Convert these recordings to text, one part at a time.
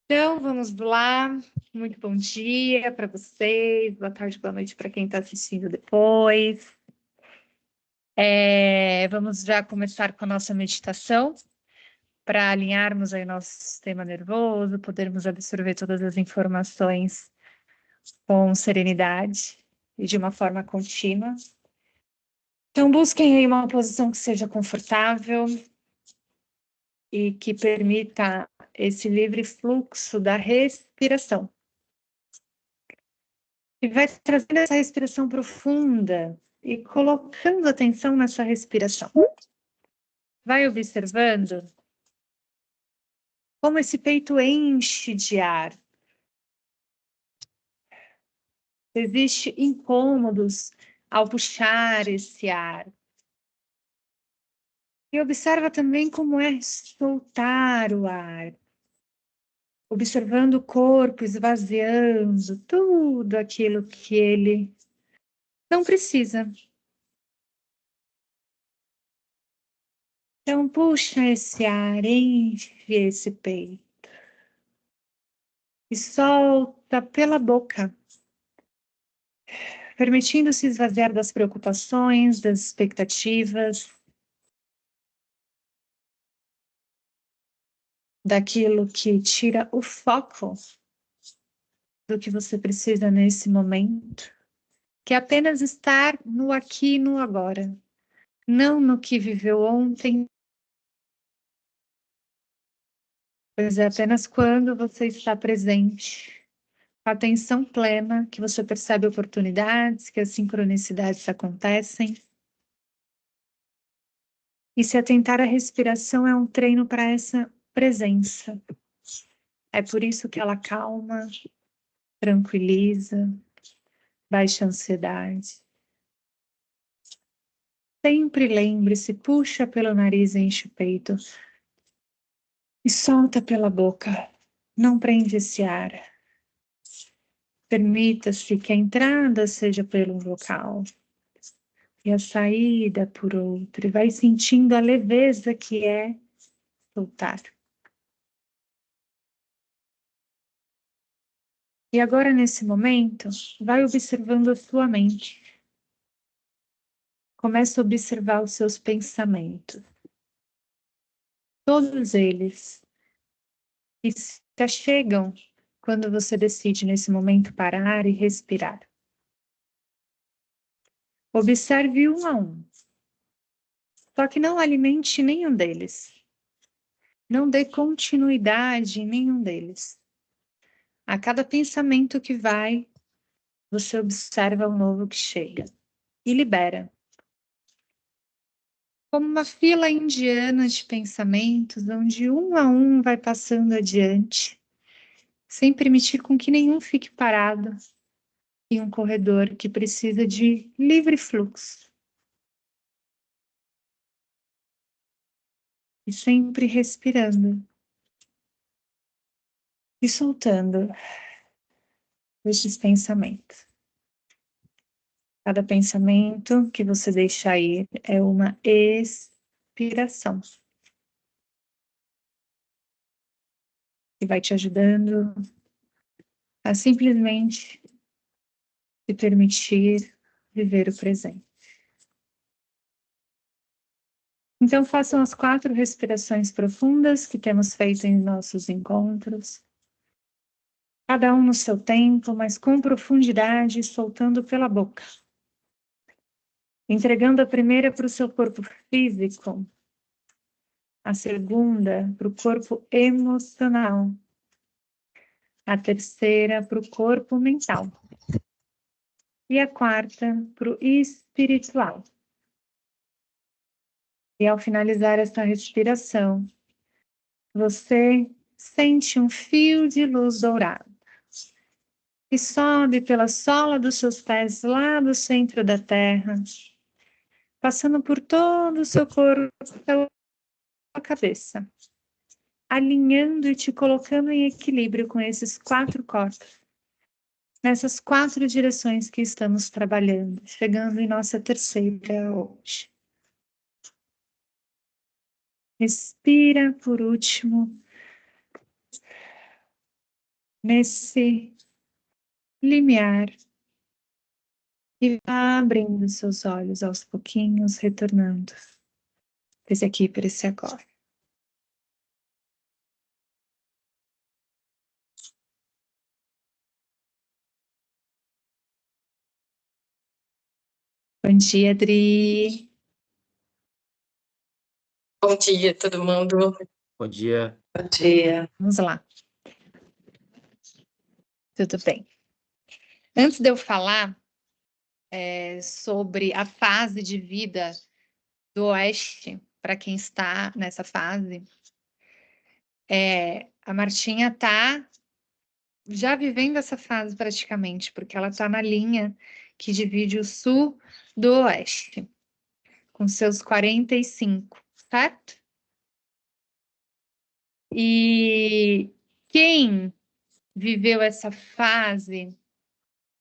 Então, vamos lá. Muito bom dia para vocês, boa tarde, boa noite para quem está assistindo depois. Vamos já começar com a nossa meditação para alinharmos aí nosso sistema nervoso, podermos absorver todas as informações com serenidade e de uma forma contínua. Então, busquem aí uma posição que seja confortável e que permita esse livre fluxo da respiração. E vai trazendo essa respiração profunda e colocando atenção nessa respiração. Vai observando como esse peito enche de ar. Existem incômodos ao puxar esse ar. E observa também como é soltar o ar. Observando o corpo esvaziando tudo aquilo que ele não precisa. Então, puxa esse ar, enche esse peito. E solta pela boca, permitindo-se esvaziar das preocupações, das expectativas, daquilo que tira o foco do que você precisa nesse momento, que é apenas estar no aqui e no agora, não no que viveu ontem, pois é apenas quando você está presente, com atenção plena, que você percebe oportunidades, que as sincronicidades acontecem. E se atentar à respiração é um treino para essa presença. É por isso que ela acalma, tranquiliza, baixa a ansiedade. Sempre lembre-se, puxa pelo nariz e enche o peito. E solta pela boca. Não prende esse ar. Permita-se que a entrada seja por um local e a saída por outro. E vai sentindo a leveza que é soltar. E agora, nesse momento, vai observando a sua mente. Começa a observar os seus pensamentos. Todos eles. E se achegam quando você decide, nesse momento, parar e respirar. Observe um a um. Só que não alimente nenhum deles. Não dê continuidade em nenhum deles. A cada pensamento que vai, você observa o novo que chega. E libera. Como uma fila indiana de pensamentos, onde um a um vai passando adiante, sem permitir com que nenhum fique parado em um corredor que precisa de livre fluxo. E sempre respirando e soltando estes pensamentos. Cada pensamento que você deixa ir é uma expiração. Que vai te ajudando a simplesmente se permitir viver o presente. Então, façam as 4 respirações profundas que temos feito em nossos encontros. Cada um no seu tempo, mas com profundidade, soltando pela boca. Entregando a primeira para o seu corpo físico, a segunda para o corpo emocional, a terceira para o corpo mental e a quarta para o espiritual. E ao finalizar essa respiração, você sente um fio de luz dourado que sobe pela sola dos seus pés lá do centro da terra, passando por todo o seu corpo, pela cabeça, alinhando e te colocando em equilíbrio com esses 4 corpos, nessas 4 direções que estamos trabalhando, chegando em nossa terceira hoje. Respira por último nesse limiar e vá abrindo seus olhos aos pouquinhos, retornando para esse aqui, para esse agora. Bom dia, Adri. Bom dia, todo mundo. Bom dia. Bom dia. Vamos lá. Tudo bem. Antes de eu falar sobre a fase de vida do Oeste, para quem está nessa fase, a Martinha está já vivendo essa fase praticamente, porque ela está na linha que divide o Sul do Oeste, com seus 45, certo? E quem viveu essa fase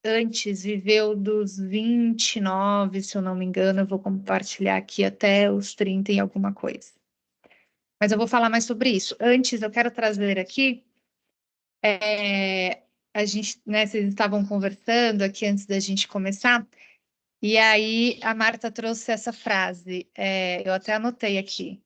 antes, viveu dos 29, se eu não me engano, eu vou compartilhar aqui até os 30 e alguma coisa. Mas eu vou falar mais sobre isso. Antes, eu quero trazer aqui, a gente, né, vocês estavam conversando aqui antes da gente começar, e aí a Marta trouxe essa frase, eu até anotei aqui,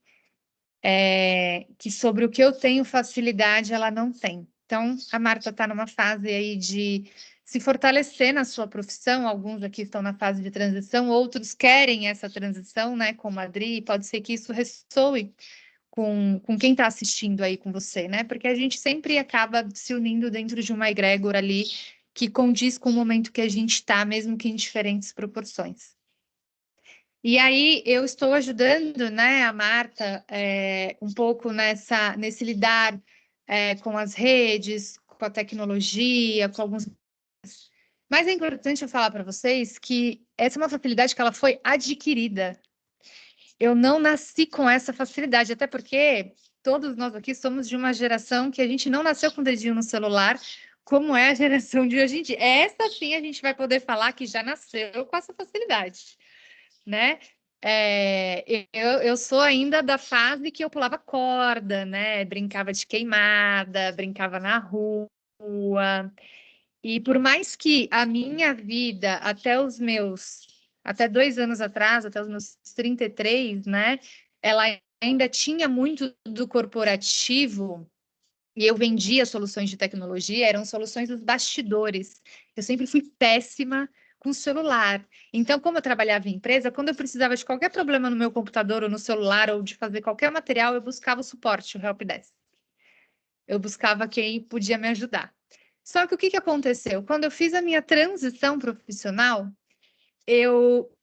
que sobre o que eu tenho facilidade, ela não tem. Então, a Marta está numa fase aí de se fortalecer na sua profissão, alguns aqui estão na fase de transição, outros querem essa transição, né, como a Adri, pode ser que isso ressoe com quem está assistindo aí com você, né, porque a gente sempre acaba se unindo dentro de uma egrégora ali que condiz com o momento que a gente está, mesmo que em diferentes proporções. E aí eu estou ajudando, né, a Marta um pouco nesse lidar com as redes, com a tecnologia, com alguns. Mas é importante eu falar para vocês que essa é uma facilidade que ela foi adquirida. Eu não nasci com essa facilidade, até porque todos nós aqui somos de uma geração que a gente não nasceu com o dedinho no celular, como é a geração de hoje em dia. Essa sim a gente vai poder falar que já nasceu com essa facilidade, né? Eu sou ainda da fase que eu pulava corda, né? Brincava de queimada, brincava na rua. E por mais que a minha vida, até 2 anos atrás, até os meus 33, né? Ela ainda tinha muito do corporativo, e eu vendia soluções de tecnologia, eram soluções dos bastidores. Eu sempre fui péssima com celular. Então, como eu trabalhava em empresa, quando eu precisava de qualquer problema no meu computador ou no celular, ou de fazer qualquer material, eu buscava o suporte, o helpdesk. Eu buscava quem podia me ajudar. Só que o que aconteceu? Quando eu fiz a minha transição profissional, eu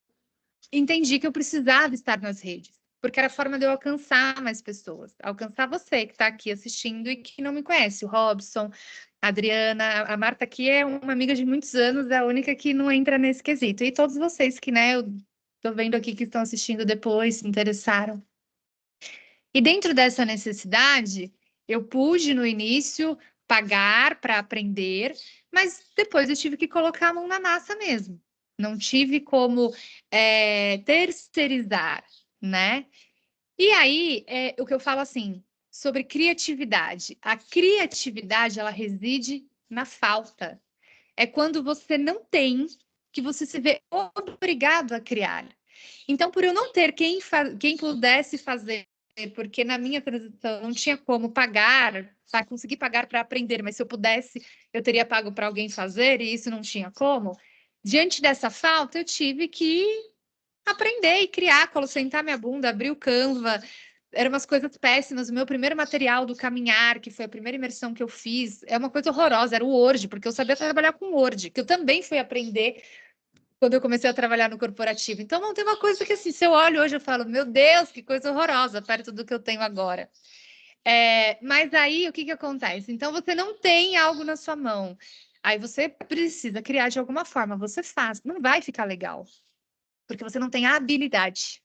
entendi que eu precisava estar nas redes, porque era a forma de eu alcançar mais pessoas, alcançar você que está aqui assistindo e que não me conhece, o Robson, a Adriana, a Marta aqui é uma amiga de muitos anos, é a única que não entra nesse quesito, e todos vocês que, né, eu tô vendo aqui que estão assistindo depois, se interessaram. E dentro dessa necessidade, eu pude no início pagar para aprender, mas depois eu tive que colocar a mão na massa mesmo. Não tive como terceirizar, né? E aí, o que eu falo assim, sobre criatividade. A criatividade, ela reside na falta. É quando você não tem, que você se vê obrigado a criar. Então, por eu não ter quem pudesse fazer, porque na minha transição não tinha como pagar, conseguir pagar para aprender, mas se eu pudesse, eu teria pago para alguém fazer, e isso não tinha como. Diante dessa falta, eu tive que aprender e criar, sentar minha bunda, abrir o Canva. Eram umas coisas péssimas. O meu primeiro material do Caminhar, que foi a primeira imersão que eu fiz, é uma coisa horrorosa, era o Word, porque eu sabia trabalhar com Word, que eu também fui aprender quando eu comecei a trabalhar no corporativo. Então, não tem uma coisa que, assim, se eu olho hoje, eu falo, meu Deus, que coisa horrorosa, perto do que eu tenho agora. Mas aí, o que acontece? Então, você não tem algo na sua mão. Aí você precisa criar de alguma forma. Você faz. Não vai ficar legal. Porque você não tem a habilidade.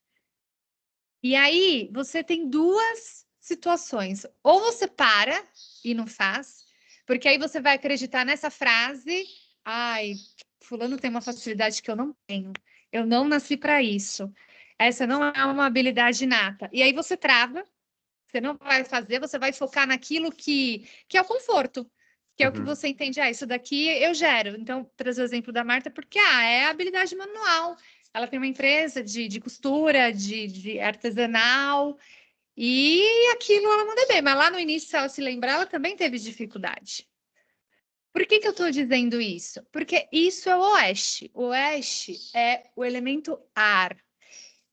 E aí, você tem duas situações. Ou você para e não faz, porque aí você vai acreditar nessa frase, ai, fulano tem uma facilidade que eu não tenho. Eu não nasci para isso. Essa não é uma habilidade inata. E aí você não vai fazer, você vai focar naquilo que é o conforto, Que é o que você entende, isso daqui eu gero. Então, trazer o exemplo da Marta, porque é a habilidade manual. Ela tem uma empresa de costura, de artesanal, e aquilo ela manda bem. Mas lá no início, se ela se lembrar, ela também teve dificuldade. Por que eu estou dizendo isso? Porque isso é o oeste. O oeste é o elemento ar,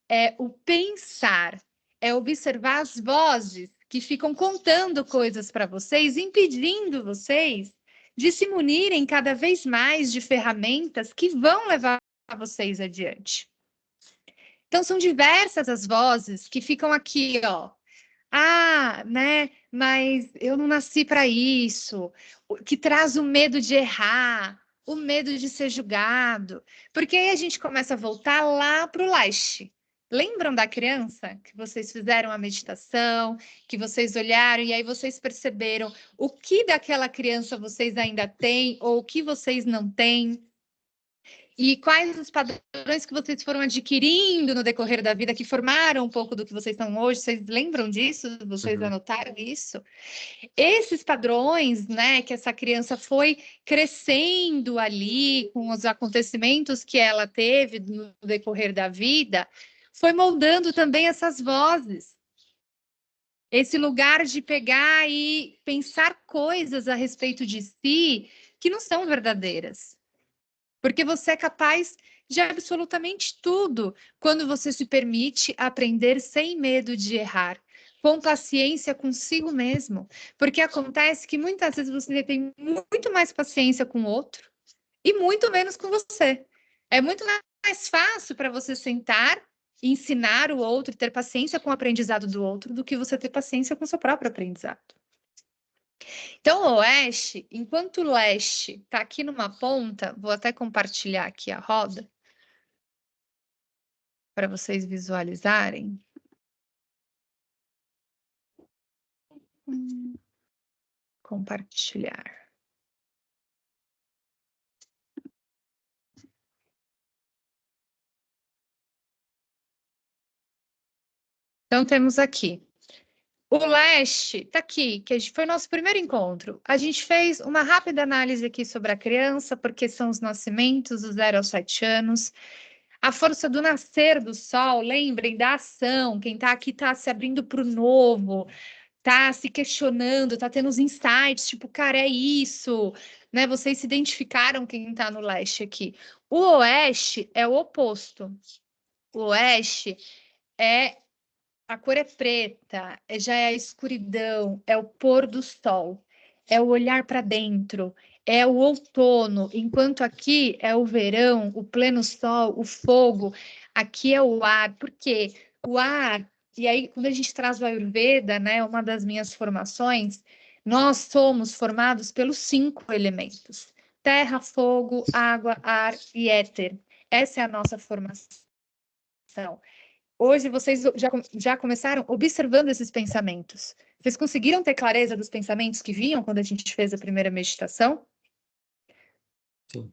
é o pensar, é observar as vozes que ficam contando coisas para vocês, impedindo vocês de se munirem cada vez mais de ferramentas que vão levar vocês adiante. Então, são diversas as vozes que ficam aqui, ó. Né? Mas eu não nasci para isso. Que traz o medo de errar, o medo de ser julgado. Porque aí a gente começa a voltar lá para o leste. Lembram da criança que vocês fizeram a meditação, que vocês olharam e aí vocês perceberam o que daquela criança vocês ainda têm ou o que vocês não têm? E quais os padrões que vocês foram adquirindo no decorrer da vida que formaram um pouco do que vocês estão hoje? Vocês lembram disso? Vocês anotaram isso? Esses padrões, né, que essa criança foi crescendo ali com os acontecimentos que ela teve no decorrer da vida, foi moldando também essas vozes. Esse lugar de pegar e pensar coisas a respeito de si que não são verdadeiras. Porque você é capaz de absolutamente tudo quando você se permite aprender sem medo de errar, com paciência consigo mesmo. Porque acontece que muitas vezes você tem muito mais paciência com o outro e muito menos com você. É muito mais fácil para você sentar e ensinar o outro e ter paciência com o aprendizado do outro do que você ter paciência com o seu próprio aprendizado. Então, o oeste, enquanto o leste está aqui numa ponta, vou até compartilhar aqui a roda para vocês visualizarem. Compartilhar. Então, temos aqui. O leste está aqui, que foi o nosso primeiro encontro. A gente fez uma rápida análise aqui sobre a criança, porque são os nascimentos, dos 0 aos 7 anos. A força do nascer do sol, lembrem da ação. Quem está aqui está se abrindo para o novo, está se questionando, está tendo os insights, tipo, cara, é isso, né? Vocês se identificaram quem está no leste aqui. O oeste é o oposto. O oeste a cor é preta, já é a escuridão, é o pôr do sol, é o olhar para dentro, é o outono, enquanto aqui é o verão, o pleno sol, o fogo, aqui é o ar, porque o ar, e aí quando a gente traz o Ayurveda, né, uma das minhas formações, nós somos formados pelos 5 elementos: terra, fogo, água, ar e éter. Essa é a nossa formação. Hoje vocês já começaram observando esses pensamentos. Vocês conseguiram ter clareza dos pensamentos que vinham quando a gente fez a primeira meditação? Sim.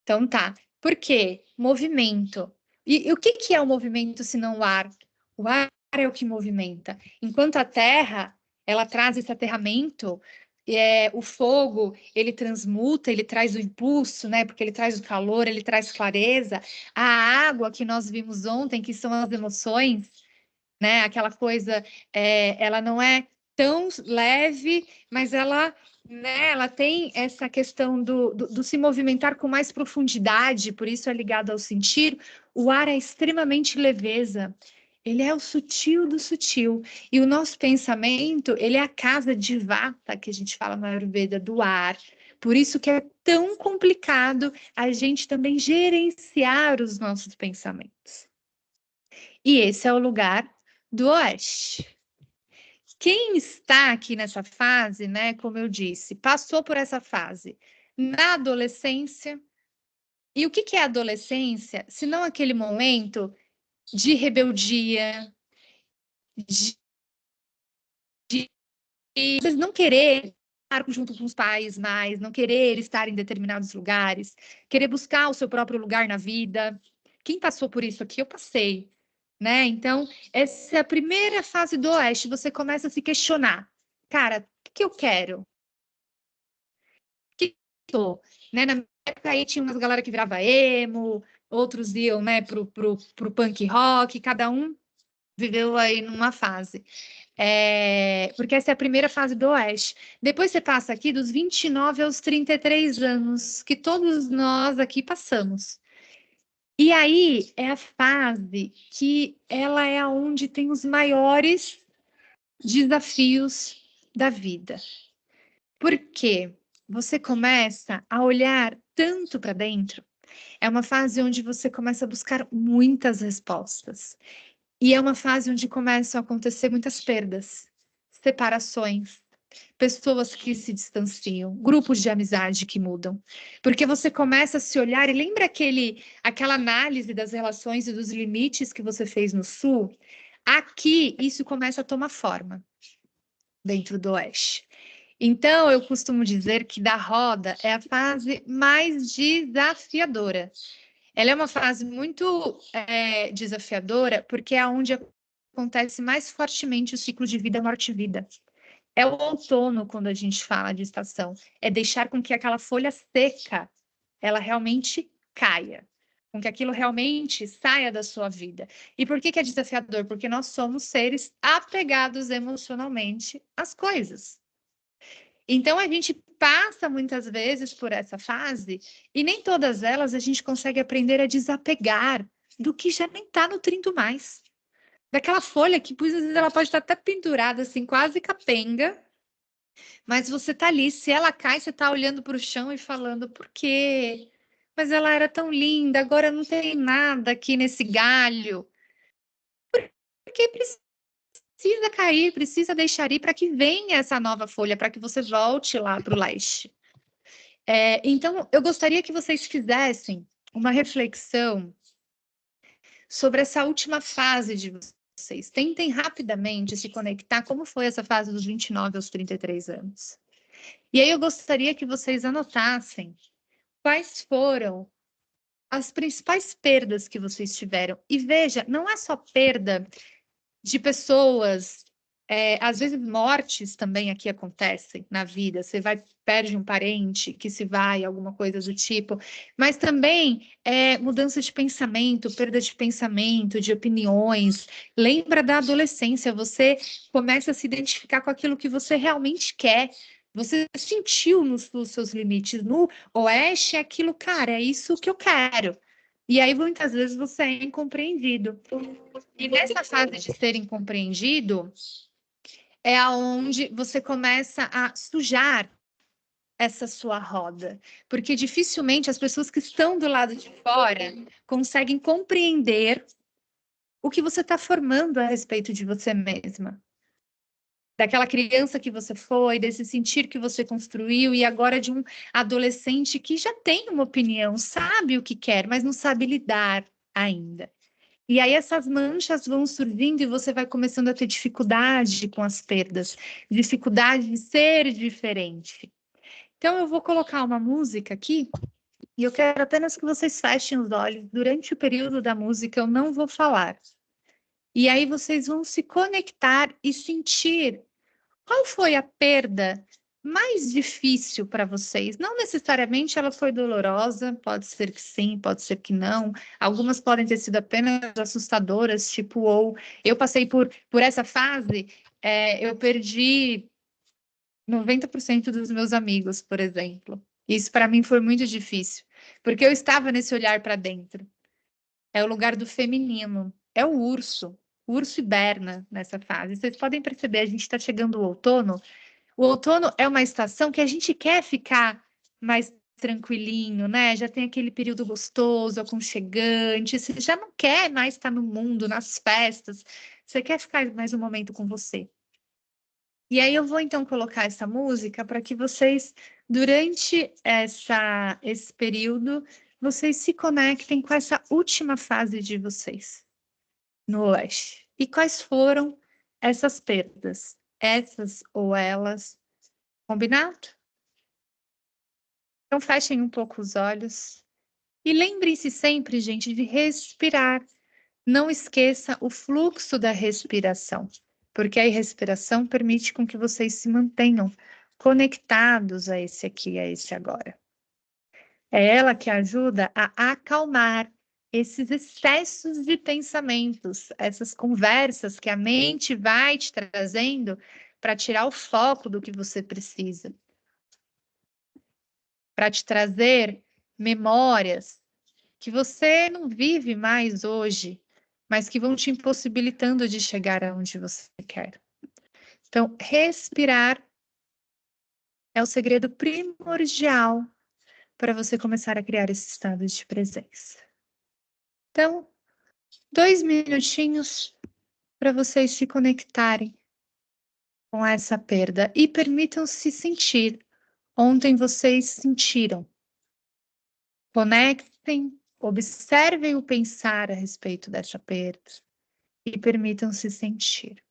Então tá. Por quê? Movimento. E o que é o movimento se não o ar? O ar é o que movimenta. Enquanto a terra, ela traz esse aterramento, o fogo, ele transmuta, ele traz o impulso, né? Porque ele traz o calor, ele traz clareza. A água que nós vimos ontem, que são as emoções, né? Aquela coisa, ela não é tão leve, mas ela, né, ela tem essa questão do se movimentar com mais profundidade, por isso é ligado ao sentir. O ar é extremamente leveza. Ele é o sutil do sutil. E o nosso pensamento, ele é a casa de vata, que a gente fala na Ayurveda, do ar. Por isso que é tão complicado a gente também gerenciar os nossos pensamentos. E esse é o lugar do oeste. Quem está aqui nessa fase, né, como eu disse, passou por essa fase na adolescência. E o que é a adolescência, se não aquele momento de rebeldia, de vocês não querer estar junto com os pais mais, não querer estar em determinados lugares, querer buscar o seu próprio lugar na vida. Quem passou por isso aqui? Eu passei, né? Então, essa é a primeira fase do oeste, você começa a se questionar. Cara, o que eu quero? aumentou, né? Na minha época aí tinha umas galera que virava emo, outros iam, né, pro punk rock, cada um viveu aí numa fase. Porque essa é a primeira fase do Oeste. Depois você passa aqui dos 29 aos 33 anos, que todos nós aqui passamos. E aí é a fase que ela é onde tem os maiores desafios da vida. Por quê? Você começa a olhar tanto para dentro. É uma fase onde você começa a buscar muitas respostas. E é uma fase onde começam a acontecer muitas perdas, separações, pessoas que se distanciam, grupos de amizade que mudam. Porque você começa a se olhar e lembra aquela análise das relações e dos limites que você fez no Sul? Aqui, isso começa a tomar forma dentro do Oeste. Então, eu costumo dizer que da roda é a fase mais desafiadora. Ela é uma fase muito desafiadora porque é onde acontece mais fortemente o ciclo de vida, morte e vida. É o outono quando a gente fala de estação. É deixar com que aquela folha seca, ela realmente caia. Com que aquilo realmente saia da sua vida. E por que é desafiador? Porque nós somos seres apegados emocionalmente às coisas. Então, a gente passa muitas vezes por essa fase e nem todas elas a gente consegue aprender a desapegar do que já nem está nutrindo mais. Daquela folha que, às vezes, ela pode estar até pendurada, assim, quase capenga, mas você tá ali, se ela cai, você tá olhando para o chão e falando, por quê? Mas ela era tão linda, agora não tem nada aqui nesse galho. Porque precisa cair, precisa deixar ir para que venha essa nova folha, para que você volte lá para o leste. Então, eu gostaria que vocês fizessem uma reflexão sobre essa última fase de vocês. Tentem rapidamente se conectar como foi essa fase dos 29 aos 33 anos. E aí eu gostaria que vocês anotassem quais foram as principais perdas que vocês tiveram. E veja, não é só perda de pessoas, às vezes mortes também aqui acontecem na vida. Você perde um parente que se vai, alguma coisa do tipo, mas também mudança de pensamento, perda de pensamento, de opiniões. Lembra da adolescência, você começa a se identificar com aquilo que você realmente quer. Você sentiu nos seus limites. No Oeste é aquilo, cara, é isso que eu quero. E aí, muitas vezes, você é incompreendido. E nessa fase de ser incompreendido, é aonde você começa a sujar essa sua roda. Porque dificilmente as pessoas que estão do lado de fora conseguem compreender o que você está formando a respeito de você mesma. Daquela criança que você foi, desse sentir que você construiu, e agora de um adolescente que já tem uma opinião, sabe o que quer, mas não sabe lidar ainda. E aí essas manchas vão surgindo e você vai começando a ter dificuldade com as perdas, dificuldade de ser diferente. Então eu vou colocar uma música aqui e eu quero apenas que vocês fechem os olhos. Durante o período da música eu não vou falar. E aí vocês vão se conectar e sentir qual foi a perda mais difícil para vocês? Não necessariamente ela foi dolorosa, pode ser que sim, pode ser que não. Algumas podem ter sido apenas assustadoras, tipo, ou eu passei por essa fase, eu perdi 90% dos meus amigos, por exemplo. Isso para mim foi muito difícil, porque eu estava nesse olhar para dentro. É o lugar do feminino, é o urso. O urso hiberna nessa fase. Vocês podem perceber, a gente está chegando ao outono. O outono é uma estação que a gente quer ficar mais tranquilinho, né? Já tem aquele período gostoso, aconchegante. Você já não quer mais estar no mundo, nas festas. Você quer ficar mais um momento com você. E aí eu vou então colocar essa música para que vocês, durante esse período, vocês se conectem com essa última fase de vocês no Oeste. E quais foram essas perdas? Essas ou elas? Combinado? Então, fechem um pouco os olhos. E lembrem-se sempre, gente, de respirar. Não esqueça o fluxo da respiração, porque a respiração permite com que vocês se mantenham conectados a esse aqui, a esse agora. É ela que ajuda a acalmar esses excessos de pensamentos, essas conversas que a mente vai te trazendo para tirar o foco do que você precisa, para te trazer memórias que você não vive mais hoje, mas que vão te impossibilitando de chegar aonde você quer. Então, respirar é o segredo primordial para você começar a criar esse estado de presença. Então, 2 minutinhos para vocês se conectarem com essa perda e permitam-se sentir. Ontem vocês sentiram. Conectem, observem o pensar a respeito dessa perda e permitam-se sentir.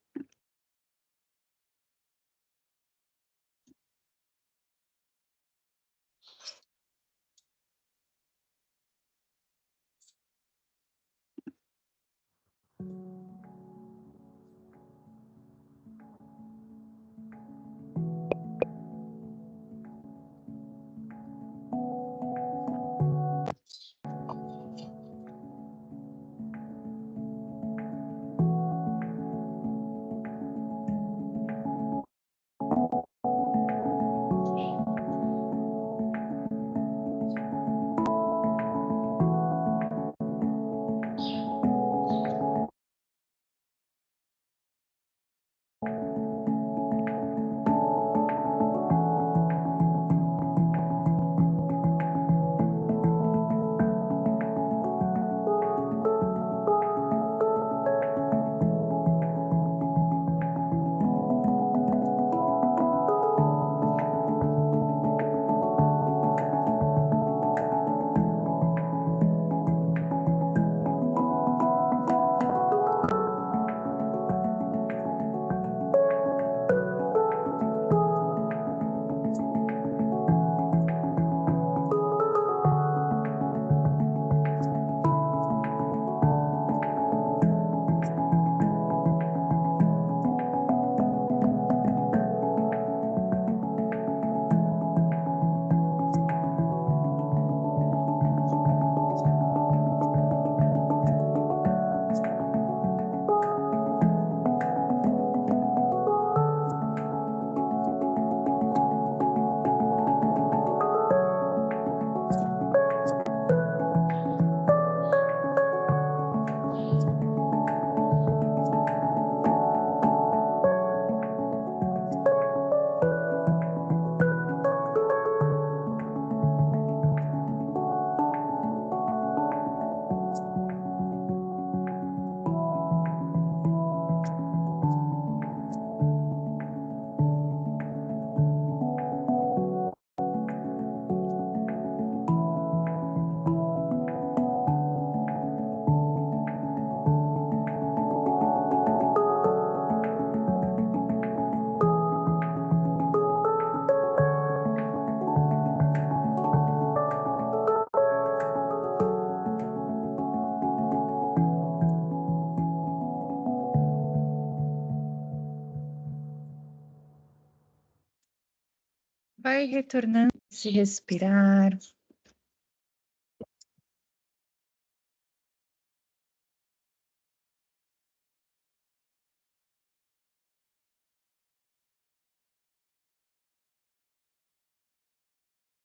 Vai retornando, se respirar.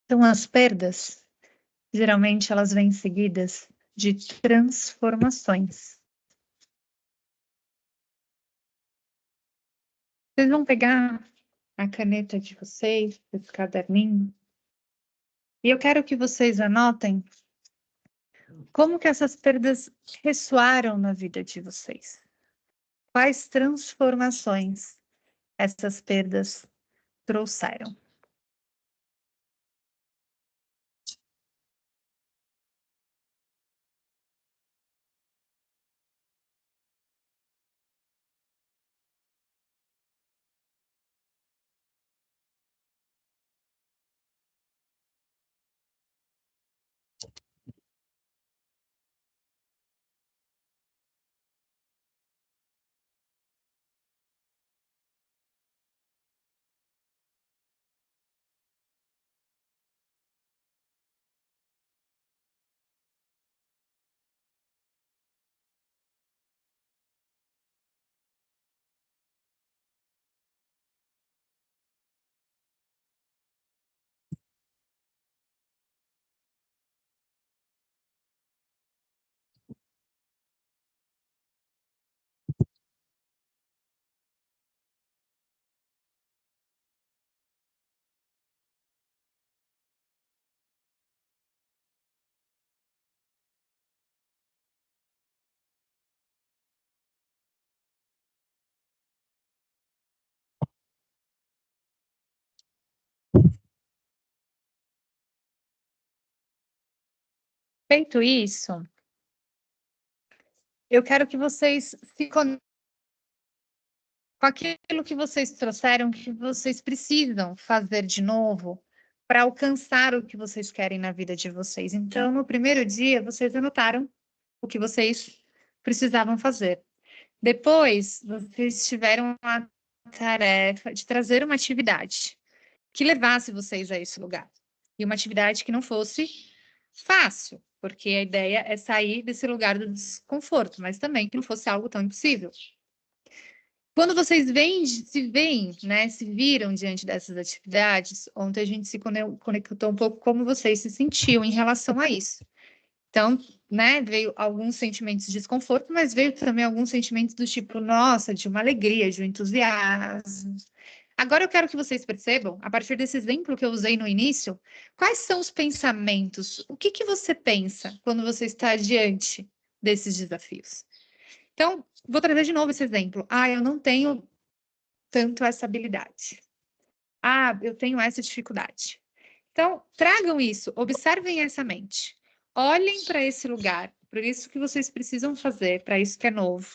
Então, as perdas, geralmente, elas vêm seguidas de transformações. Vocês vão pegar a caneta de vocês, esse caderninho, e eu quero que vocês anotem como que essas perdas ressoaram na vida de vocês. Quais transformações essas perdas trouxeram. Feito isso, eu quero que vocês se conectem com aquilo que vocês trouxeram, que vocês precisam fazer de novo para alcançar o que vocês querem na vida de vocês. Então, no primeiro dia, vocês anotaram o que vocês precisavam fazer. Depois, vocês tiveram a tarefa de trazer uma atividade que levasse vocês a esse lugar. E uma atividade que não fosse fácil, porque a ideia é sair desse lugar do desconforto, mas também que não fosse algo tão impossível. Quando vocês se viram diante dessas atividades, ontem a gente se conectou um pouco como vocês se sentiam em relação a isso. Então, né, veio alguns sentimentos de desconforto, mas veio também alguns sentimentos do tipo, nossa, de uma alegria, de um entusiasmo. Agora eu quero que vocês percebam, a partir desse exemplo que eu usei no início, quais são os pensamentos? O que você pensa quando você está diante desses desafios? Então, vou trazer de novo esse exemplo. Ah, eu não tenho tanto essa habilidade. Ah, eu tenho essa dificuldade. Então, tragam isso, observem essa mente. Olhem para esse lugar, por isso que vocês precisam fazer, para isso que é novo.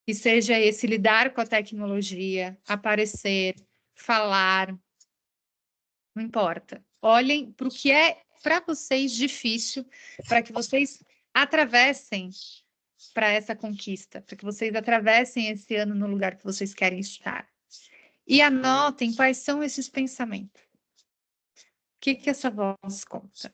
Que seja esse lidar com a tecnologia, aparecer, falar, não importa. Olhem para o que é para vocês difícil, para que vocês atravessem para essa conquista, para que vocês atravessem esse ano no lugar que vocês querem estar. E anotem quais são esses pensamentos. O que essa voz conta?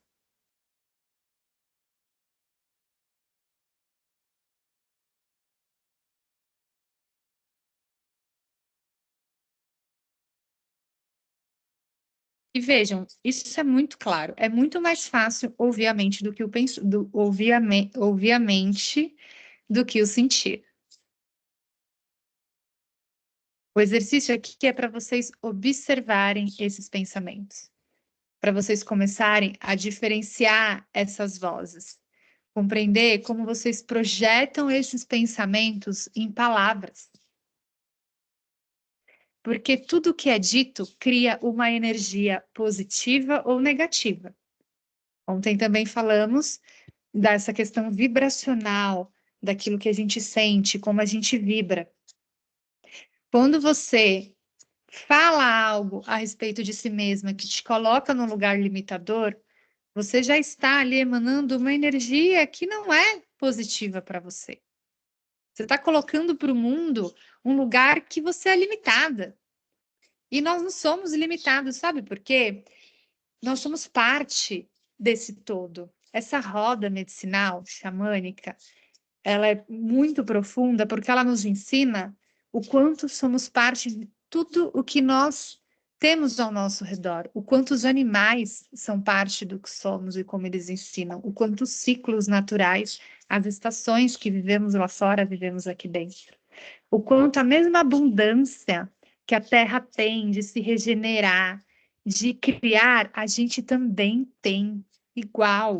E vejam, isso é muito claro. É muito mais fácil ouvir a mente do que ouvir a mente do que o sentir. O exercício aqui é para vocês observarem esses pensamentos, para vocês começarem a diferenciar essas vozes, compreender como vocês projetam esses pensamentos em palavras. Porque tudo que é dito cria uma energia positiva ou negativa. Ontem também falamos dessa questão vibracional, daquilo que a gente sente, como a gente vibra. Quando você fala algo a respeito de si mesma que te coloca num lugar limitador, você já está ali emanando uma energia que não é positiva para você. Você está colocando para o mundo um lugar que você é limitada. E nós não somos limitados, sabe por quê? Nós somos parte desse todo. Essa roda medicinal, xamânica, ela é muito profunda porque ela nos ensina o quanto somos parte de tudo o que nós temos ao nosso redor, o quanto os animais são parte do que somos e como eles ensinam, o quanto os ciclos naturais, as estações que vivemos lá fora, vivemos aqui dentro. O quanto a mesma abundância que a Terra tem de se regenerar, de criar, a gente também tem igual.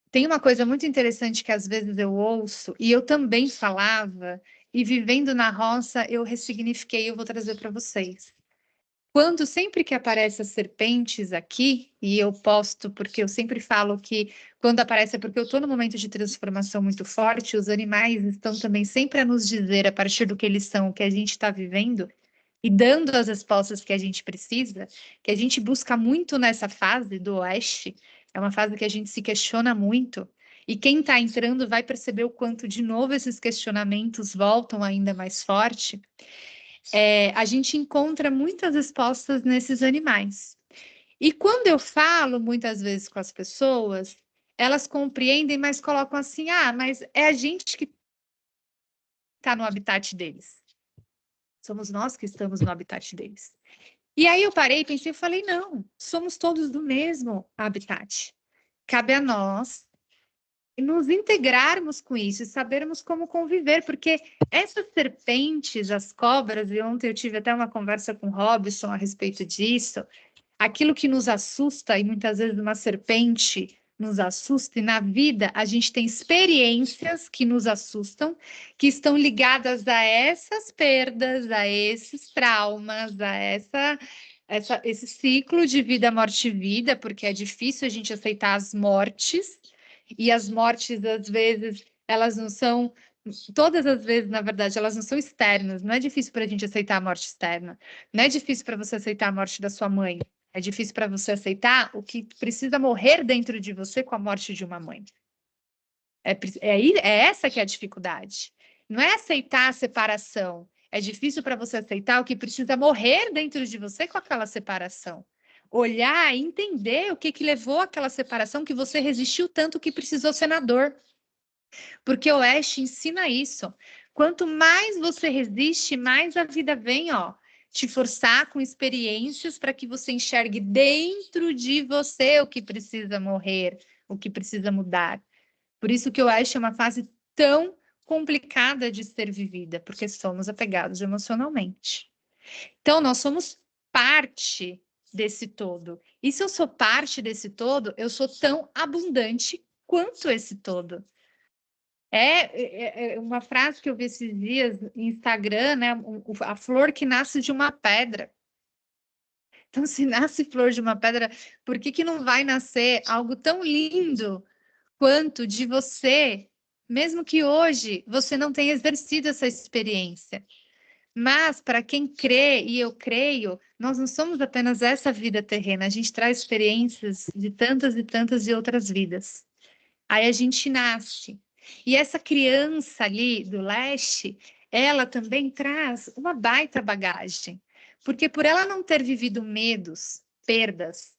Tem uma coisa muito interessante que às vezes eu ouço, e eu também falava, e vivendo na roça eu ressignifiquei e eu vou trazer para vocês. Quando sempre que aparecem as serpentes aqui, e eu posto, porque eu sempre falo que quando aparece é porque eu estou num momento de transformação muito forte, os animais estão também sempre a nos dizer, a partir do que eles são, o que a gente está vivendo, e dando as respostas que a gente precisa, que a gente busca muito nessa fase do oeste, é uma fase que a gente se questiona muito, e quem está entrando vai perceber o quanto, de novo, esses questionamentos voltam ainda mais forte. A gente encontra muitas respostas nesses animais. E quando eu falo muitas vezes com as pessoas, elas compreendem, mas colocam assim: ah, mas é a gente que está no habitat deles. Somos nós que estamos no habitat deles. E aí eu parei, pensei e falei: não, somos todos do mesmo habitat. Cabe a nós nos integrarmos com isso e sabermos como conviver, porque essas serpentes, as cobras, e ontem eu tive até uma conversa com o Robson a respeito disso, aquilo que nos assusta, e muitas vezes uma serpente nos assusta, e na vida a gente tem experiências que nos assustam, que estão ligadas a essas perdas, a esses traumas, a esse ciclo de vida, morte e vida, porque é difícil a gente aceitar as mortes, e as mortes, às vezes, elas não são. Todas as vezes, na verdade, elas não são externas. Não é difícil para a gente aceitar a morte externa. Não é difícil para você aceitar a morte da sua mãe. É difícil para você aceitar o que precisa morrer dentro de você com a morte de uma mãe. É essa que é a dificuldade. Não é aceitar a separação. É difícil para você aceitar o que precisa morrer dentro de você com aquela separação. Olhar e entender o que levou àquela separação que você resistiu tanto que precisou ser na dor. Porque o Oeste ensina isso. Quanto mais você resiste, mais a vida vem, ó, te forçar com experiências para que você enxergue dentro de você o que precisa morrer, o que precisa mudar. Por isso que o Oeste é uma fase tão complicada de ser vivida, porque somos apegados emocionalmente. Então, nós somos parte desse todo. E se eu sou parte desse todo, eu sou tão abundante quanto esse todo. É uma frase que eu vi esses dias no Instagram, né? A flor que nasce de uma pedra. Então, se nasce flor de uma pedra, por que não vai nascer algo tão lindo quanto de você, mesmo que hoje você não tenha exercido essa experiência? Mas, para quem crê, e eu creio, nós não somos apenas essa vida terrena, a gente traz experiências de tantas e tantas e outras vidas. Aí a gente nasce. E essa criança ali do leste, ela também traz uma baita bagagem. Porque por ela não ter vivido medos, perdas,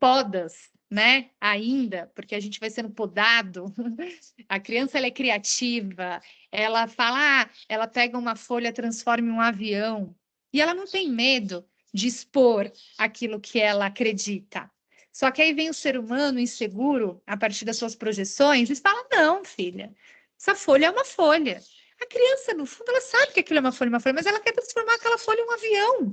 podas, né? Ainda, porque a gente vai sendo podado. A criança ela é criativa, ela fala, ela pega uma folha, transforma em um avião. E ela não tem medo de expor aquilo que ela acredita. Só que aí vem o ser humano inseguro, a partir das suas projeções, e fala: não, filha, essa folha é uma folha. A criança, no fundo, ela sabe que aquilo é uma folha, mas ela quer transformar aquela folha em um avião.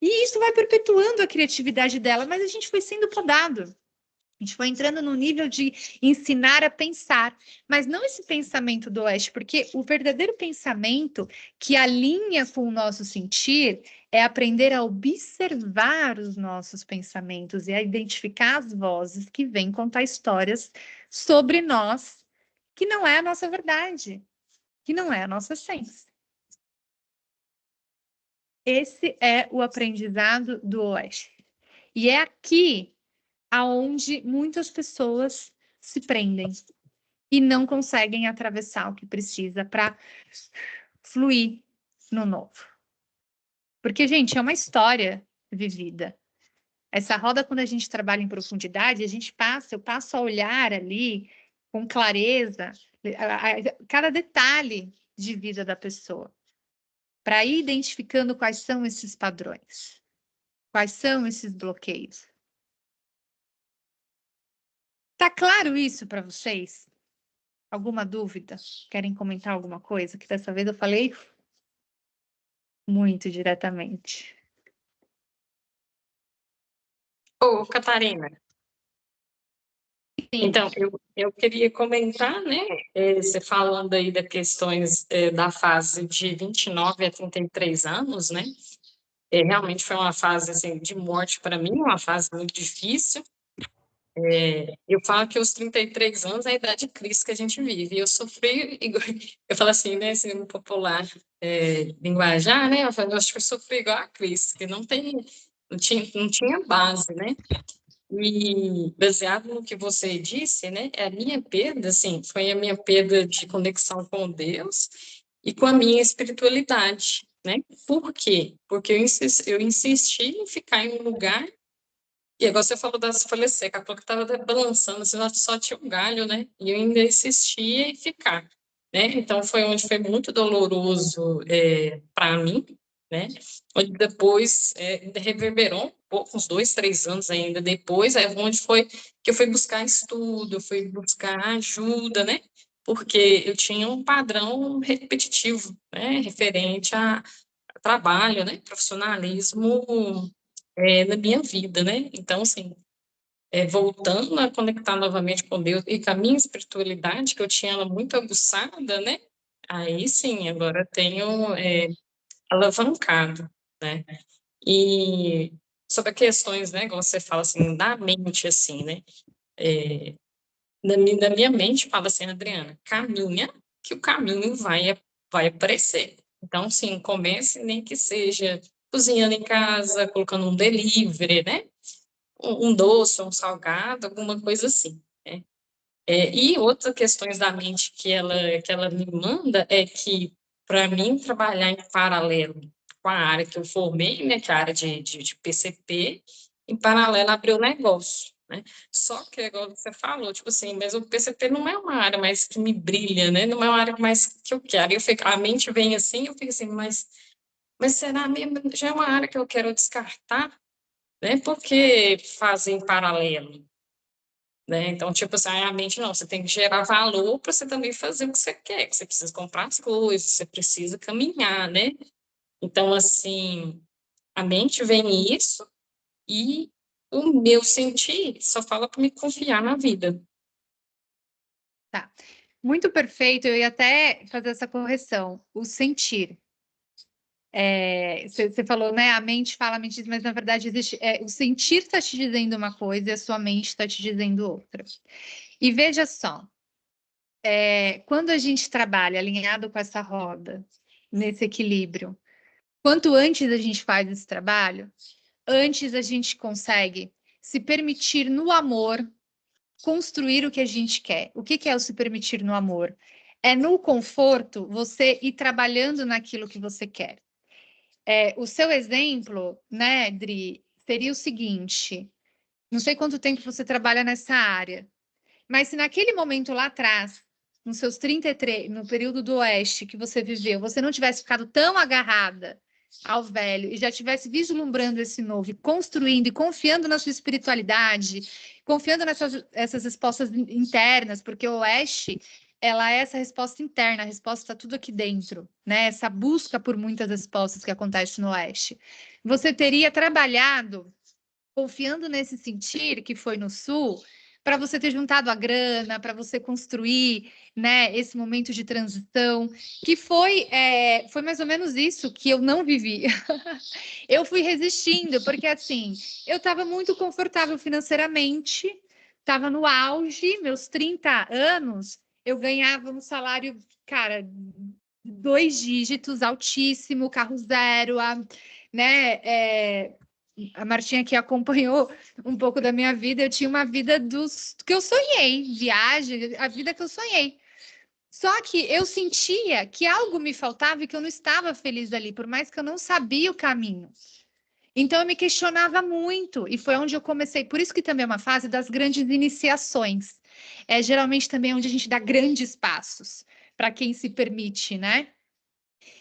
E isso vai perpetuando a criatividade dela, mas a gente foi sendo podado. A gente foi entrando no nível de ensinar a pensar, mas não esse pensamento do Oeste, porque o verdadeiro pensamento que alinha com o nosso sentir é aprender a observar os nossos pensamentos e a identificar as vozes que vêm contar histórias sobre nós, que não é a nossa verdade, que não é a nossa essência. Esse é o aprendizado do Oeste. E é aqui aonde muitas pessoas se prendem e não conseguem atravessar o que precisa para fluir no novo. Porque, gente, é uma história vivida. Essa roda, quando a gente trabalha em profundidade, eu passo a olhar ali com clareza cada detalhe de vida da pessoa, para ir identificando quais são esses padrões, quais são esses bloqueios. Tá claro isso para vocês? Alguma dúvida? Querem comentar alguma coisa? Que dessa vez eu falei muito diretamente. Ô, Catarina, Sim. então, eu queria comentar, né, você falando aí das questões da fase de 29 a 33 anos, né, realmente foi uma fase, assim, de morte para mim, uma fase muito difícil. Eu falo que os 33 anos é a idade de Cristo que a gente vive, e eu sofri, eu falo assim, né, assim, no popular linguajar, né, eu acho que eu sofri igual a Cristo, que não tinha base, né, e baseado no que você disse, né, a minha perda, assim, foi a minha perda de conexão com Deus e com a minha espiritualidade, né? Por quê? Porque eu insisti em ficar em um lugar, e agora você falou das folhas secas, falou que estava balançando, assim, só tinha um galho, né? E eu ainda insistia em ficar, né? Então foi onde foi muito doloroso para mim, né? Onde depois ainda reverberou um pouco, uns 2, 3 anos ainda depois, é onde foi que eu fui buscar estudo, eu fui buscar ajuda, né? Porque eu tinha um padrão repetitivo, né? Referente a trabalho, né? Profissionalismo na minha vida, né? Então, assim, voltando a conectar novamente com Deus e com a minha espiritualidade, que eu tinha ela muito aguçada, né? Aí sim, agora tenho alavancado, né? E sobre questões, né, como você fala assim, da mente, assim, né? Na minha mente fala assim, Adriana, caminha que o caminho vai aparecer. Então, sim, comece nem que seja cozinhando em casa, colocando um delivery, né? Um doce, um salgado, alguma coisa assim, né? E outras questões da mente que ela me manda é que, para mim, trabalhar em paralelo com a área que eu formei, né, que é a área de PCP, em paralelo abrir o negócio, né? Só que, igual você falou, tipo assim, mas o PCP não é uma área mais que me brilha, né? Não é uma área mais que eu quero. A mente vem assim, eu fico assim, mas será mesmo? Já é uma área que eu quero descartar, né? Porque fazem em paralelo, né? Então, tipo assim, a mente não, você tem que gerar valor para você também fazer o que você quer, que você precisa comprar as coisas, você precisa caminhar, né? Então, assim, a mente vem isso e o meu sentir só fala para me confiar na vida. Tá. Muito perfeito. Eu ia até fazer essa correção. O sentir. Você falou, né? A mente fala, a mente diz, mas na verdade existe. O sentir está te dizendo uma coisa e a sua mente está te dizendo outra. E veja só, quando a gente trabalha alinhado com essa roda, nesse equilíbrio, quanto antes a gente faz esse trabalho, antes a gente consegue se permitir no amor construir o que a gente quer. O que que é o se permitir no amor? É no conforto você ir trabalhando naquilo que você quer. O seu exemplo, né, Dri, seria o seguinte: não sei quanto tempo você trabalha nessa área, mas se naquele momento lá atrás, nos seus 33, no período do Oeste que você viveu, você não tivesse ficado tão agarrada ao velho e já tivesse vislumbrando esse novo, e construindo e confiando na sua espiritualidade, confiando nessas essas respostas internas, porque o Oeste, ela é essa resposta interna, a resposta está tudo aqui dentro, né? Essa busca por muitas respostas que acontece no Oeste. Você teria trabalhado confiando nesse sentir que foi no Sul, para você ter juntado a grana, para você construir, né, esse momento de transição, que foi mais ou menos isso que eu não vivi. Eu fui resistindo, porque assim, eu estava muito confortável financeiramente, estava no auge, meus 30 anos, eu ganhava um salário, cara, 2 dígitos, altíssimo, carro zero, né? A Martinha que acompanhou um pouco da minha vida, eu tinha uma vida dos que eu sonhei, viagem, a vida que eu sonhei. Só que eu sentia que algo me faltava e que eu não estava feliz ali, por mais que eu não sabia o caminho. Então eu me questionava muito e foi onde eu comecei. Por isso que também é uma fase das grandes iniciações. É geralmente também onde a gente dá grandes passos para quem se permite, né?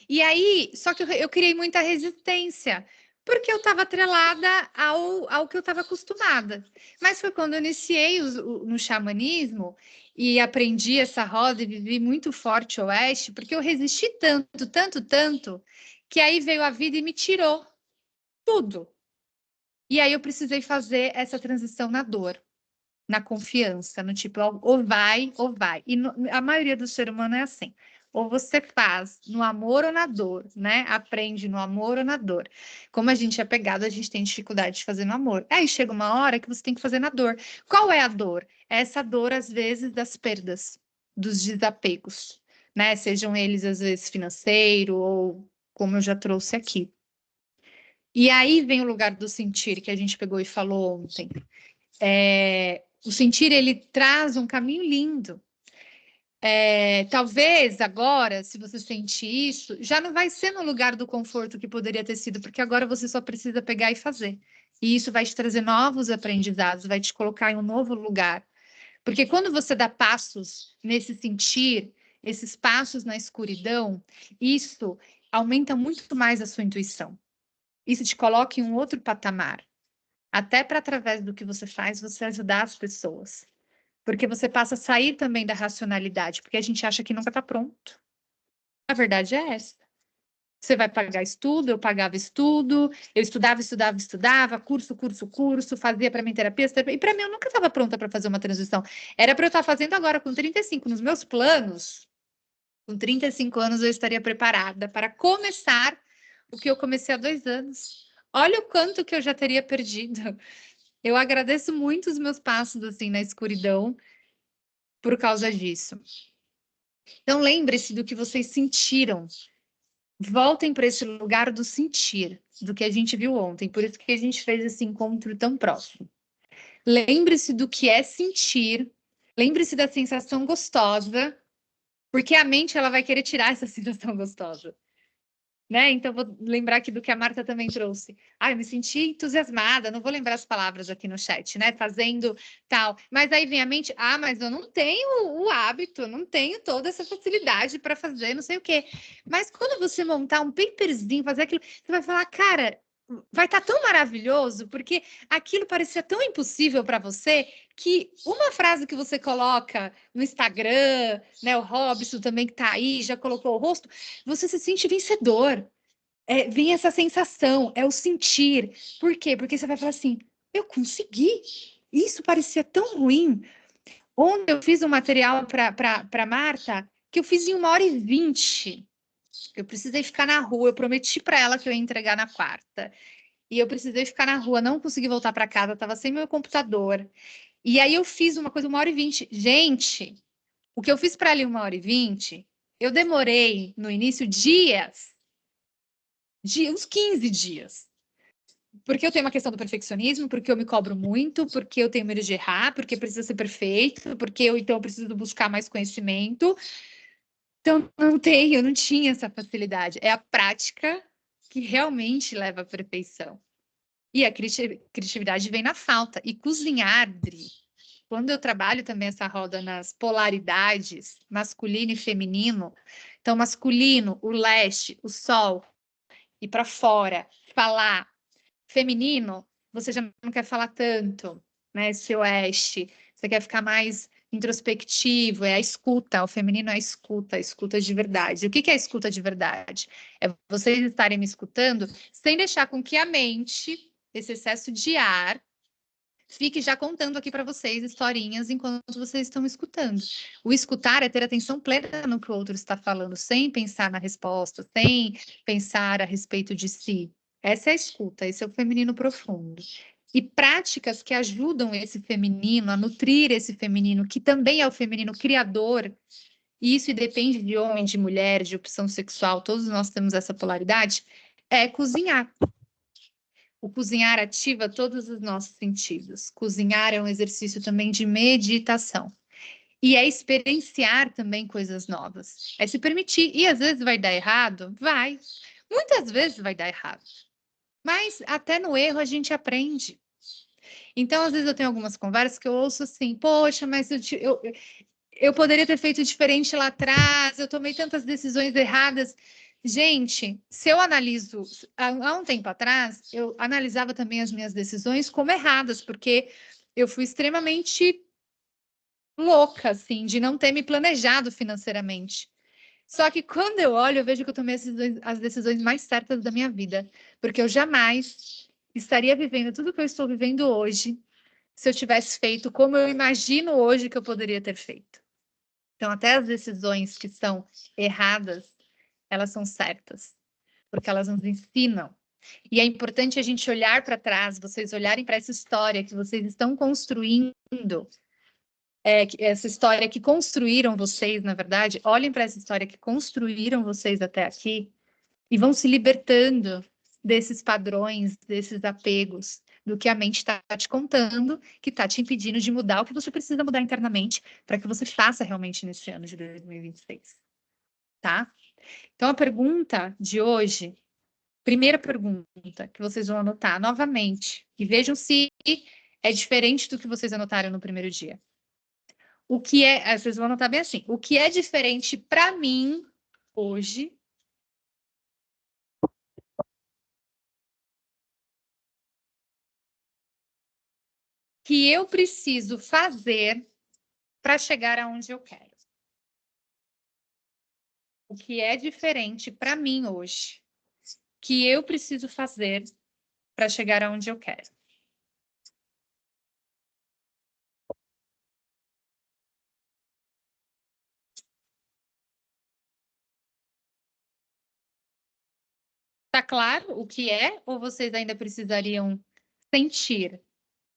E aí, só que eu criei muita resistência, porque eu estava atrelada ao que eu estava acostumada. Mas foi quando eu iniciei no xamanismo e aprendi essa roda e vivi muito forte o oeste, porque eu resisti tanto, tanto, tanto, que aí veio a vida e me tirou tudo. E aí eu precisei fazer essa transição na dor, na confiança, no tipo, ou vai, ou vai. E a maioria do ser humano é assim. Ou você faz no amor ou na dor, né? Aprende no amor ou na dor. Como a gente é pegado, a gente tem dificuldade de fazer no amor. Aí chega uma hora que você tem que fazer na dor. Qual é a dor? É essa dor, às vezes, das perdas, dos desapegos, né? Sejam eles, às vezes, financeiro ou como eu já trouxe aqui. E aí vem o lugar do sentir que a gente pegou e falou ontem. O sentir, ele traz um caminho lindo. Talvez agora, se você sente isso, já não vai ser no lugar do conforto que poderia ter sido, porque agora você só precisa pegar e fazer. E isso vai te trazer novos aprendizados, vai te colocar em um novo lugar. Porque quando você dá passos nesse sentir, esses passos na escuridão, isso aumenta muito mais a sua intuição. Isso te coloca em um outro patamar. Até para, através do que você faz, você ajudar as pessoas. Porque você passa a sair também da racionalidade, porque a gente acha que nunca está pronto. A verdade é essa. Você vai pagar estudo, eu pagava estudo, eu estudava, curso, fazia para mim terapia, e para mim eu nunca estava pronta para fazer uma transição. Era para eu estar fazendo agora com 35, nos meus planos, com 35 anos eu estaria preparada para começar o que eu comecei há 2 anos. Olha o quanto que eu já teria perdido. Eu agradeço muito os meus passos assim na escuridão por causa disso. Então lembre-se do que vocês sentiram. Voltem para esse lugar do sentir, do que a gente viu ontem. Por isso que a gente fez esse encontro tão próximo. Lembre-se do que é sentir. Lembre-se da sensação gostosa, porque a mente ela vai querer tirar essa sensação gostosa. Né? Então, vou lembrar aqui do que a Marta também trouxe. Ah, eu me senti entusiasmada, não vou lembrar as palavras aqui no chat, né? Fazendo tal. Mas aí vem a mente, mas eu não tenho o hábito, eu não tenho toda essa facilidade para fazer, não sei o quê. Mas quando você montar um paperzinho, fazer aquilo, você vai falar, cara, vai estar tão maravilhoso, porque aquilo parecia tão impossível para você que uma frase que você coloca no Instagram, né? O Robson também que está aí, já colocou o rosto, você se sente vencedor. Vem essa sensação, é o sentir. Por quê? Porque você vai falar assim, eu consegui. Isso parecia tão ruim. Ontem eu fiz um material para Marta que eu fiz em 1h20. Eu precisei ficar na rua, eu prometi para ela que eu ia entregar na quarta. E eu precisei ficar na rua, não consegui voltar para casa, estava sem meu computador. E aí eu fiz uma coisa 1h20. Gente, o que eu fiz para ali 1h20, eu demorei no início dias, uns 15 dias. Porque eu tenho uma questão do perfeccionismo, porque eu me cobro muito, porque eu tenho medo de errar, porque precisa ser perfeito, porque eu preciso buscar mais conhecimento. Então, eu não tinha essa facilidade. É a prática que realmente leva à perfeição. E a criatividade vem na falta. E cozinhar, Dri, quando eu trabalho também essa roda nas polaridades, masculino e feminino, então masculino, o leste, o sol, ir para fora, falar. Feminino, você já não quer falar tanto, né? Esse oeste, você quer ficar mais introspectivo, é a escuta, o feminino é a escuta de verdade. O que é a escuta de verdade? É vocês estarem me escutando sem deixar com que a mente, esse excesso de ar, fique já contando aqui para vocês historinhas enquanto vocês estão escutando. O escutar é ter atenção plena no que o outro está falando, sem pensar na resposta, sem pensar a respeito de si. Essa é a escuta, esse é o feminino profundo. E práticas que ajudam esse feminino a nutrir esse feminino, que também é o feminino criador, e isso depende de homem, de mulher, de opção sexual, todos nós temos essa polaridade, é cozinhar. O cozinhar ativa todos os nossos sentidos. Cozinhar é um exercício também de meditação. E é experienciar também coisas novas. É se permitir. E às vezes vai dar errado? Vai. Muitas vezes vai dar errado. Mas até no erro a gente aprende. Então, às vezes eu tenho algumas conversas que eu ouço assim, poxa, mas eu poderia ter feito diferente lá atrás, eu tomei tantas decisões erradas. Gente, se eu analiso, há um tempo atrás, eu analisava também as minhas decisões como erradas, porque eu fui extremamente louca, assim, de não ter me planejado financeiramente. Só que quando eu olho, eu vejo que eu tomei as decisões mais certas da minha vida, porque eu jamais estaria vivendo tudo que eu estou vivendo hoje se eu tivesse feito como eu imagino hoje que eu poderia ter feito. Então, até as decisões que são erradas, elas são certas, porque elas nos ensinam. E é importante a gente olhar para trás, vocês olharem para essa história que vocês estão construindo, essa história que construíram vocês, na verdade, olhem para essa história que construíram vocês até aqui e vão se libertando desses padrões, desses apegos, do que a mente está te contando, que está te impedindo de mudar o que você precisa mudar internamente para que você faça realmente nesse ano de 2026. Tá? Então, a pergunta de hoje, primeira pergunta que vocês vão anotar novamente, e vejam se é diferente do que vocês anotaram no primeiro dia. O que é, vocês vão anotar bem assim, o que é diferente para mim hoje que eu preciso fazer para chegar aonde eu quero. O que é diferente para mim hoje que eu preciso fazer para chegar aonde eu quero? Tá claro o que é ou vocês ainda precisariam sentir?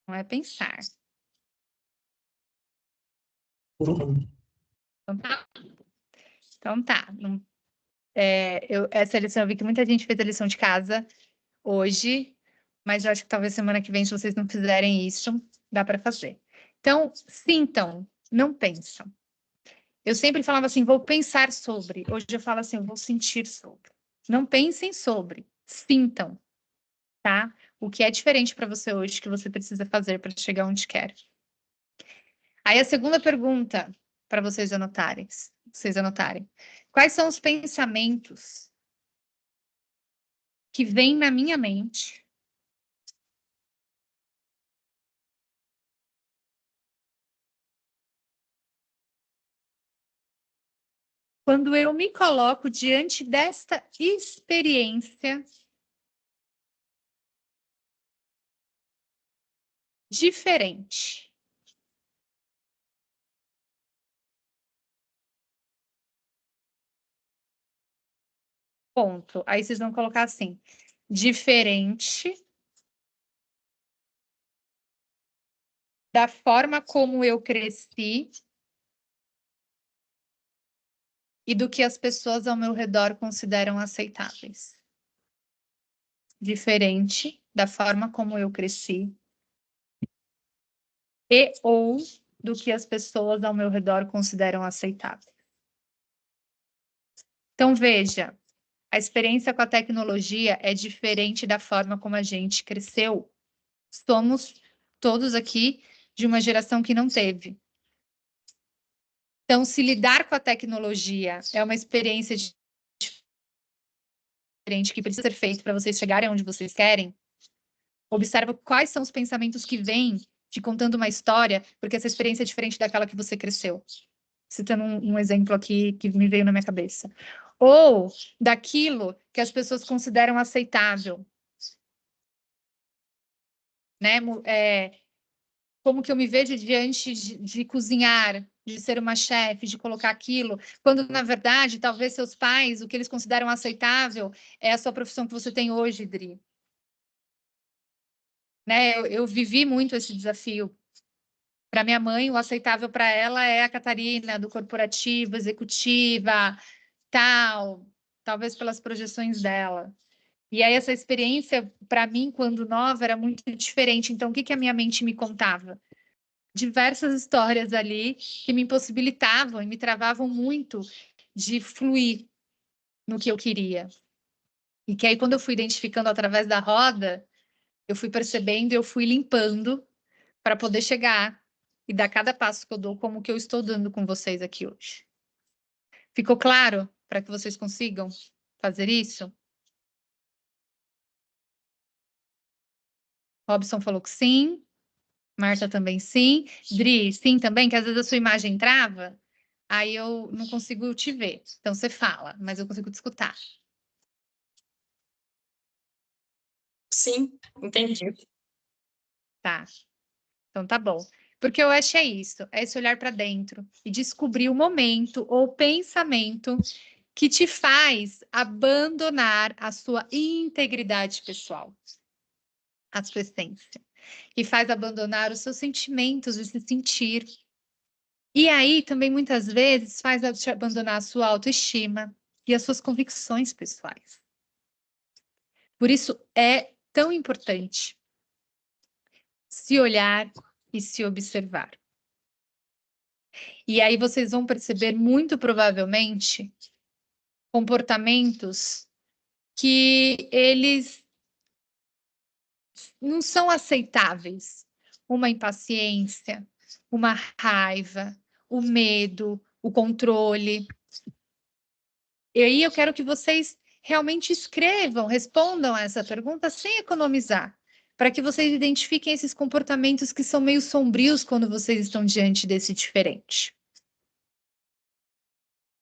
Não é pensar. Então tá. Então tá. Essa lição, eu vi que muita gente fez a lição de casa hoje, mas eu acho que talvez semana que vem, se vocês não fizerem isso, dá para fazer. Então, sintam, não pensam. Eu sempre falava assim, vou pensar sobre. Hoje eu falo assim, eu vou sentir sobre. Não pensem sobre, sintam, tá? O que é diferente para você hoje que você precisa fazer para chegar onde quer. Aí a segunda pergunta para vocês anotarem. Quais são os pensamentos que vêm na minha mente quando eu me coloco diante desta experiência diferente? Ponto. Aí vocês vão colocar assim, diferente da forma como eu cresci e do que as pessoas ao meu redor consideram aceitáveis. Diferente da forma como eu cresci e ou do que as pessoas ao meu redor consideram aceitável. Então, veja, a experiência com a tecnologia é diferente da forma como a gente cresceu. Somos todos aqui de uma geração que não teve. Então, se lidar com a tecnologia é uma experiência diferente que precisa ser feita para vocês chegarem onde vocês querem, observa quais são os pensamentos que vêm te contando uma história, porque essa experiência é diferente daquela que você cresceu. Citando um exemplo aqui que me veio na minha cabeça. Ou daquilo que as pessoas consideram aceitável. Né? Como que eu me vejo diante de cozinhar, de ser uma chefe, de colocar aquilo, quando, na verdade, talvez seus pais, o que eles consideram aceitável é a sua profissão que você tem hoje, Dri. Né? Eu vivi muito esse desafio. Para minha mãe, o aceitável para ela é a Catarina, do corporativo, executiva, tal, talvez pelas projeções dela. E aí essa experiência, para mim, quando nova, era muito diferente. Então, o que a minha mente me contava? Diversas histórias ali que me impossibilitavam e me travavam muito de fluir no que eu queria. E que aí, quando eu fui identificando através da roda, eu fui percebendo, eu fui limpando para poder chegar e dar cada passo que eu dou, como que eu estou dando com vocês aqui hoje. Ficou claro para que vocês consigam fazer isso? Robson falou que sim. Marta também sim. Dri, sim também, que às vezes a sua imagem trava, aí eu não consigo te ver. Então você fala, mas eu consigo te escutar. Sim, entendi. Tá. Então tá bom. Porque eu acho é isso, é esse olhar para dentro e descobrir o momento ou pensamento que te faz abandonar a sua integridade pessoal, a sua essência, que faz abandonar os seus sentimentos e se sentir. E aí também muitas vezes faz te abandonar a sua autoestima e as suas convicções pessoais. Por isso é tão importante se olhar e se observar. E aí vocês vão perceber, muito provavelmente, comportamentos que eles não são aceitáveis. Uma impaciência, uma raiva, o medo, o controle. E aí eu quero que vocês realmente escrevam, respondam a essa pergunta sem economizar, para que vocês identifiquem esses comportamentos que são meio sombrios quando vocês estão diante desse diferente.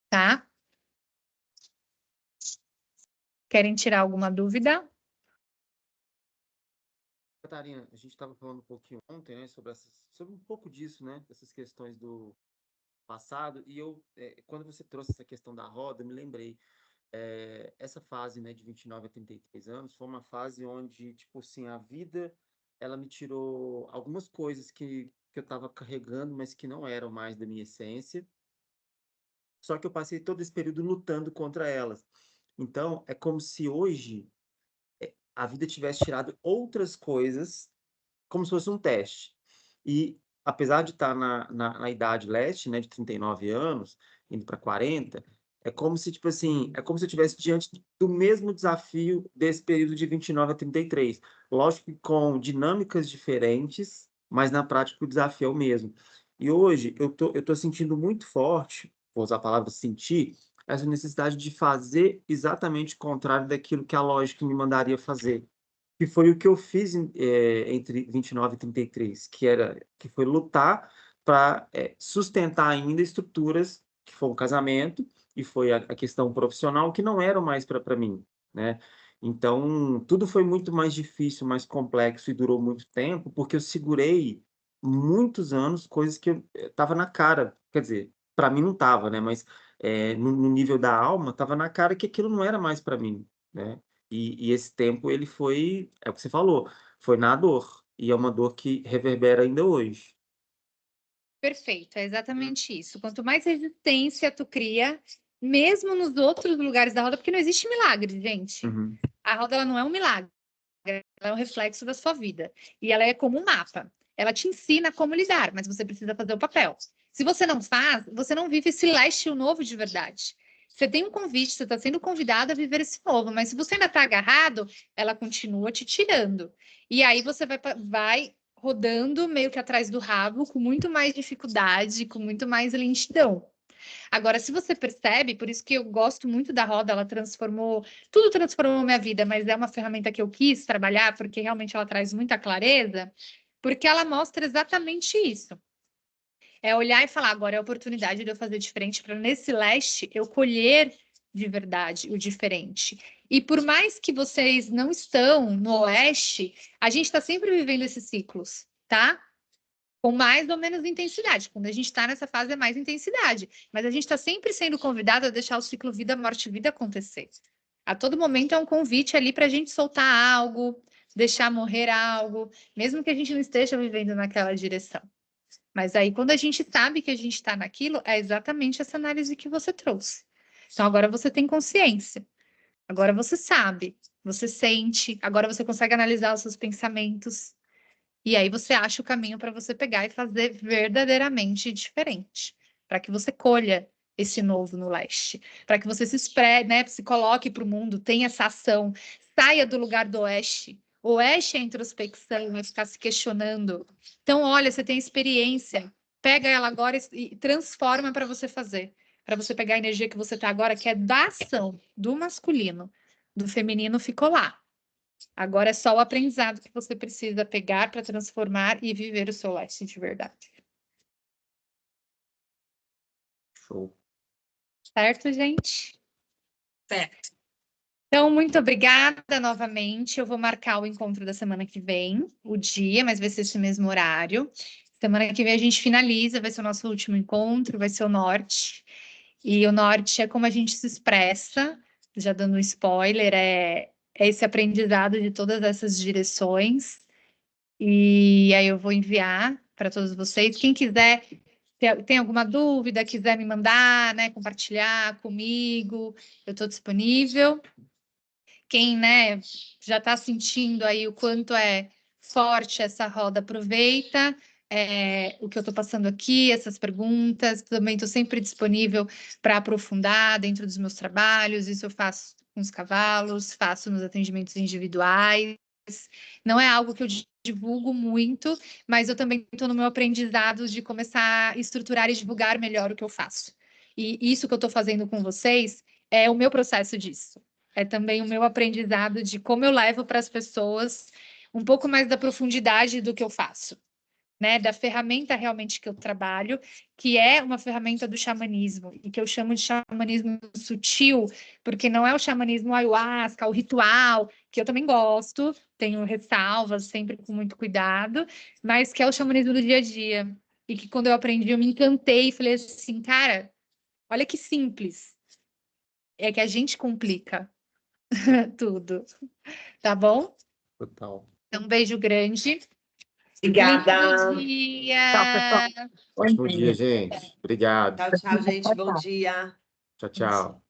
Tá? Querem tirar alguma dúvida? Catarina, a gente estava falando um pouquinho ontem, né, sobre um pouco disso, né, dessas questões do passado, e quando você trouxe essa questão da roda, eu me lembrei, essa fase, né, de 29 a 33 anos, foi uma fase onde, tipo assim, a vida, ela me tirou algumas coisas que eu estava carregando, mas que não eram mais da minha essência, só que eu passei todo esse período lutando contra elas. Então, é como se hoje a vida tivesse tirado outras coisas como se fosse um teste. E, apesar de estar na idade leste, né, de 39 anos, indo para 40, é como se, tipo assim, é como se eu estivesse diante do mesmo desafio desse período de 29 a 33. Lógico que com dinâmicas diferentes, mas na prática o desafio é o mesmo. E hoje eu tô sentindo muito forte, vou usar a palavra sentir, essa necessidade de fazer exatamente o contrário daquilo que a lógica me mandaria fazer, que foi o que eu fiz entre 29 e 33, que foi lutar para sustentar ainda estruturas que foi um casamento e foi a questão profissional que não eram mais para mim, né? Então, tudo foi muito mais difícil, mais complexo e durou muito tempo, porque eu segurei muitos anos coisas que tava na cara, quer dizer, para mim não tava, né? Mas no nível da alma, tava na cara que aquilo não era mais para mim, né? E esse tempo ele foi, é o que você falou, foi na dor. E é uma dor que reverbera ainda hoje. Perfeito, é exatamente isso. Quanto mais resistência tu cria, mesmo nos outros lugares da roda, porque não existe milagre, gente. Uhum. A roda ela não é um milagre, ela é um reflexo da sua vida. E ela é como um mapa. Ela te ensina como lidar, mas você precisa fazer o papel. Se você não faz, você não vive esse lifestyle novo de verdade. Você tem um convite, você está sendo convidado a viver esse novo, mas se você ainda está agarrado, ela continua te tirando. E aí você vai rodando meio que atrás do rabo, com muito mais dificuldade, com muito mais lentidão. Agora, se você percebe, por isso que eu gosto muito da roda, ela transformou, tudo transformou minha vida, mas é uma ferramenta que eu quis trabalhar, porque realmente ela traz muita clareza, porque ela mostra exatamente isso. É olhar e falar, agora é a oportunidade de eu fazer diferente para nesse leste eu colher de verdade o diferente. E por mais que vocês não estão no oeste, a gente está sempre vivendo esses ciclos, tá? Com mais ou menos intensidade. Quando a gente está nessa fase é mais intensidade, mas a gente está sempre sendo convidado a deixar o ciclo vida, morte, vida acontecer. A todo momento é um convite ali para a gente soltar algo, deixar morrer algo, mesmo que a gente não esteja vivendo naquela direção. Mas aí, quando a gente sabe que a gente está naquilo, é exatamente essa análise que você trouxe. Então, agora você tem consciência, agora você sabe, você sente, agora você consegue analisar os seus pensamentos. E aí você acha o caminho para você pegar e fazer verdadeiramente diferente, para que você colha esse novo no leste, para que você se expresse, né, se coloque para o mundo, tenha essa ação, saia do lugar do oeste. O oeste é a introspecção, é ficar se questionando. Então, olha, você tem experiência, pega ela agora e transforma para você pegar a energia que você está agora, que é da ação, do masculino, do feminino ficou lá. Agora é só o aprendizado que você precisa pegar para transformar e viver o seu life de verdade. Show. Certo, gente? Certo. Então, muito obrigada novamente. Eu vou marcar o encontro da semana que vem, o dia, mas vai ser esse mesmo horário. Semana que vem a gente finaliza, vai ser o nosso último encontro, vai ser o norte. E o norte é como a gente se expressa, já dando um spoiler, é esse aprendizado de todas essas direções. E aí eu vou enviar para todos vocês. Quem quiser, tem alguma dúvida, quiser me mandar, né, compartilhar comigo, eu estou disponível. Quem, né, já está sentindo aí o quanto é forte essa roda, aproveita o que eu estou passando aqui, essas perguntas. Também estou sempre disponível para aprofundar dentro dos meus trabalhos. Isso eu faço com os cavalos, faço nos atendimentos individuais. Não é algo que eu divulgo muito, mas eu também estou no meu aprendizado de começar a estruturar e divulgar melhor o que eu faço. E isso que eu estou fazendo com vocês é o meu processo disso. É também o meu aprendizado de como eu levo para as pessoas um pouco mais da profundidade do que eu faço. né, da ferramenta realmente que eu trabalho, que é uma ferramenta do xamanismo, e que eu chamo de xamanismo sutil, porque não é o xamanismo ayahuasca, o ritual, que eu também gosto, tenho ressalvas, sempre com muito cuidado, mas que é o xamanismo do dia a dia. E que quando eu aprendi, eu me encantei e falei assim, cara, olha que simples. É que a gente complica tudo, tá bom? Total. Então, um beijo grande. Obrigada. Lindo dia. Tchau, pessoal. Bom Ótimo dia, dia. gente. Obrigado. Tchau, tchau, gente. Bom dia. Tchau, tchau.